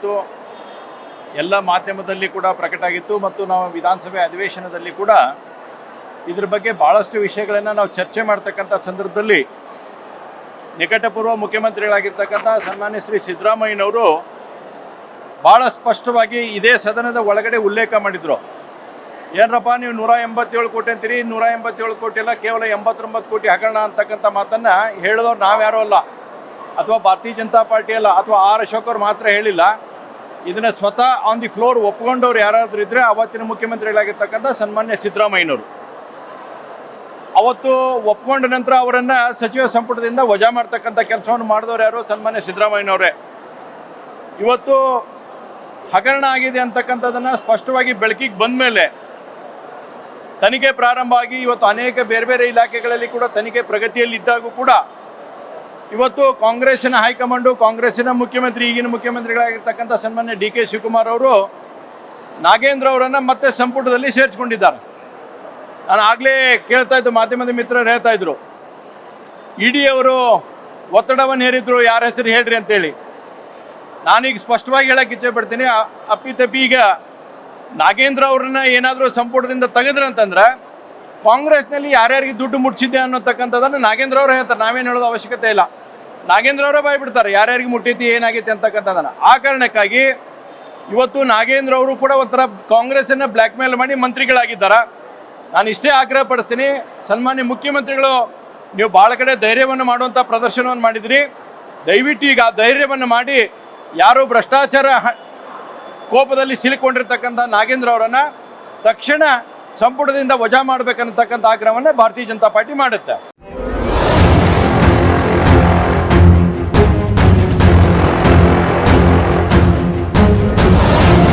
ಇವತ್ತು ಎಲ್ಲ ಮಾಧ್ಯಮದಲ್ಲಿ ಕೂಡ ಪ್ರಕಟ ಆಗಿತ್ತು ಮತ್ತು ನಾವು ವಿಧಾನಸಭೆ ಅಧಿವೇಶನದಲ್ಲಿ ಕೂಡ ಇದ್ರ ಬಗ್ಗೆ ಭಾಳಷ್ಟು ವಿಷಯಗಳನ್ನು ನಾವು ಚರ್ಚೆ ಮಾಡ್ತಕ್ಕಂಥ ಸಂದರ್ಭದಲ್ಲಿ ನಿಕಟಪೂರ್ವ ಮುಖ್ಯಮಂತ್ರಿಗಳಾಗಿರ್ತಕ್ಕಂಥ ಸನ್ಮಾನ್ಯ ಶ್ರೀ ಸಿದ್ದರಾಮಯ್ಯನವರು ಭಾಳ ಸ್ಪಷ್ಟವಾಗಿ ಇದೇ ಸದನದ ಒಳಗಡೆ ಉಲ್ಲೇಖ ಮಾಡಿದರು. ಏನರಪ್ಪ ನೀವು 187 ಕೋಟಿ ಅಂತೀರಿ, 187 ಕೋಟಿ ಅಲ್ಲ, ಕೇವಲ 89 ಕೋಟಿ ಹಗರಣ ಅಂತಕ್ಕಂಥ ಮಾತನ್ನು ಹೇಳಿದವ್ರು ನಾವ್ಯಾರೂ ಅಲ್ಲ, ಅಥವಾ ಭಾರತೀಯ ಜನತಾ ಪಾರ್ಟಿ ಅಲ್ಲ, ಅಥವಾ ಆರ್ ಅಶೋಕ್ ಅವ್ರು ಮಾತ್ರ ಹೇಳಿಲ್ಲ. ಇದನ್ನು ಸ್ವತಃ ಆನ್ ದಿ ಫ್ಲೋರ್ ಒಪ್ಕೊಂಡವ್ರು ಯಾರಾದರೂ ಇದ್ದರೆ ಅವತ್ತಿನ ಮುಖ್ಯಮಂತ್ರಿಗಳಾಗಿರ್ತಕ್ಕಂಥ ಸನ್ಮಾನ್ಯ ಸಿದ್ದರಾಮಯ್ಯನವರು. ಅವತ್ತು ಒಪ್ಕೊಂಡ ನಂತರ ಅವರನ್ನು ಸಚಿವ ಸಂಪುಟದಿಂದ ವಜಾ ಮಾಡ್ತಕ್ಕಂಥ ಕೆಲಸವನ್ನು ಮಾಡಿದವರು ಯಾರು? ಸನ್ಮಾನ್ಯ ಸಿದ್ದರಾಮಯ್ಯನವರೇ. ಇವತ್ತು ಹಗರಣ ಆಗಿದೆ ಅಂತಕ್ಕಂಥದ್ದನ್ನು ಸ್ಪಷ್ಟವಾಗಿ ಬೆಳಕಿಗೆ ಬಂದ ಮೇಲೆ ತನಿಖೆ ಪ್ರಾರಂಭ ಆಗಿ ಇವತ್ತು ಅನೇಕ ಬೇರೆ ಬೇರೆ ಇಲಾಖೆಗಳಲ್ಲಿ ಕೂಡ ತನಿಖೆ ಪ್ರಗತಿಯಲ್ಲಿದ್ದಾಗೂ ಕೂಡ ಇವತ್ತು ಕಾಂಗ್ರೆಸ್ಸಿನ ಹೈಕಮಾಂಡು, ಕಾಂಗ್ರೆಸ್ಸಿನ ಮುಖ್ಯಮಂತ್ರಿ, ಈಗಿನ ಮುಖ್ಯಮಂತ್ರಿಗಳಾಗಿರ್ತಕ್ಕಂಥ ಸನ್ಮಾನ್ಯ ಡಿ ಕೆ ಶಿವಕುಮಾರ್ ಅವರು ನಾಗೇಂದ್ರ ಅವರನ್ನು ಮತ್ತೆ ಸಂಪುಟದಲ್ಲಿ ಸೇರಿಸ್ಕೊಂಡಿದ್ದಾರೆ. ನಾನು ಆಗಲೇ ಕೇಳ್ತಾ ಇದ್ದು, ಮಾಧ್ಯಮದ ಮಿತ್ರರು ಹೇಳ್ತಾ ಇದ್ರು, ಇಡಿ ಅವರು ಒತ್ತಡವನ್ನು ಹೇರಿದ್ರು, ಯಾರ ಹೆಸರು ಹೇಳ್ರಿ ಅಂತೇಳಿ. ನಾನೀಗ ಸ್ಪಷ್ಟವಾಗಿ ಹೇಳಕ್ಕೆ ಇಚ್ಛೆ ಪಡ್ತೀನಿ, ಅಪ್ಪಿತಪ್ಪಿ ಈಗ ನಾಗೇಂದ್ರ ಅವ್ರನ್ನ ಏನಾದರೂ ಸಂಪುಟದಿಂದ ತೆಗೆದ್ರಂತಂದ್ರೆ ಕಾಂಗ್ರೆಸ್ನಲ್ಲಿ ಯಾರ್ಯಾರಿಗೆ ದುಡ್ಡು ಮುಟ್ಟಿಸಿದ್ದೆ ಅನ್ನೋತಕ್ಕಂಥದ್ದನ್ನು ನಾಗೇಂದ್ರ ಅವರು ಹೇಳ್ತಾರೆ, ನಾವೇನು ಹೇಳೋದು ಅವಶ್ಯಕತೆ ಇಲ್ಲ. ನಾಗೇಂದ್ರ ಅವರೇ ಬಾಯ್ಬಿಡ್ತಾರೆ ಯಾರ್ಯಾರಿಗೆ ಮುಟ್ಟೈತಿ, ಏನಾಗೈತಿ ಅಂತಕ್ಕಂಥದ್ದನ್ನು. ಆ ಕಾರಣಕ್ಕಾಗಿ ಇವತ್ತು ನಾಗೇಂದ್ರ ಅವರು ಕೂಡ ಒಂಥರ ಕಾಂಗ್ರೆಸ್ಸನ್ನು ಬ್ಲ್ಯಾಕ್ ಮೇಲ್ ಮಾಡಿ ಮಂತ್ರಿಗಳಾಗಿದ್ದಾರೆ. ನಾನು ಇಷ್ಟೇ ಆಗ್ರಹ ಪಡಿಸ್ತೀನಿ, ಸನ್ಮಾನ್ಯ ಮುಖ್ಯಮಂತ್ರಿಗಳು ನೀವು ಭಾಳ ಕಡೆ ಧೈರ್ಯವನ್ನು ಮಾಡುವಂಥ ಪ್ರದರ್ಶನವನ್ನು ಮಾಡಿದ್ರಿ. ದಯವಿಟ್ಟು ಈಗ ಆ ಧೈರ್ಯವನ್ನು ಮಾಡಿ ಯಾರು ಭ್ರಷ್ಟಾಚಾರ ಕೋಪದಲ್ಲಿ ಸಿಲುಕೊಂಡಿರ್ತಕ್ಕಂಥ ನಾಗೇಂದ್ರ ಅವರನ್ನು ತಕ್ಷಣ ಸಂಪುಟದಿಂದ ವಜಾ ಮಾಡಬೇಕನ್ನತಕ್ಕಂಥ ಆಗ್ರಹವನ್ನು ಭಾರತೀಯ ಜನತಾ ಪಾರ್ಟಿ ಮಾಡುತ್ತೆ.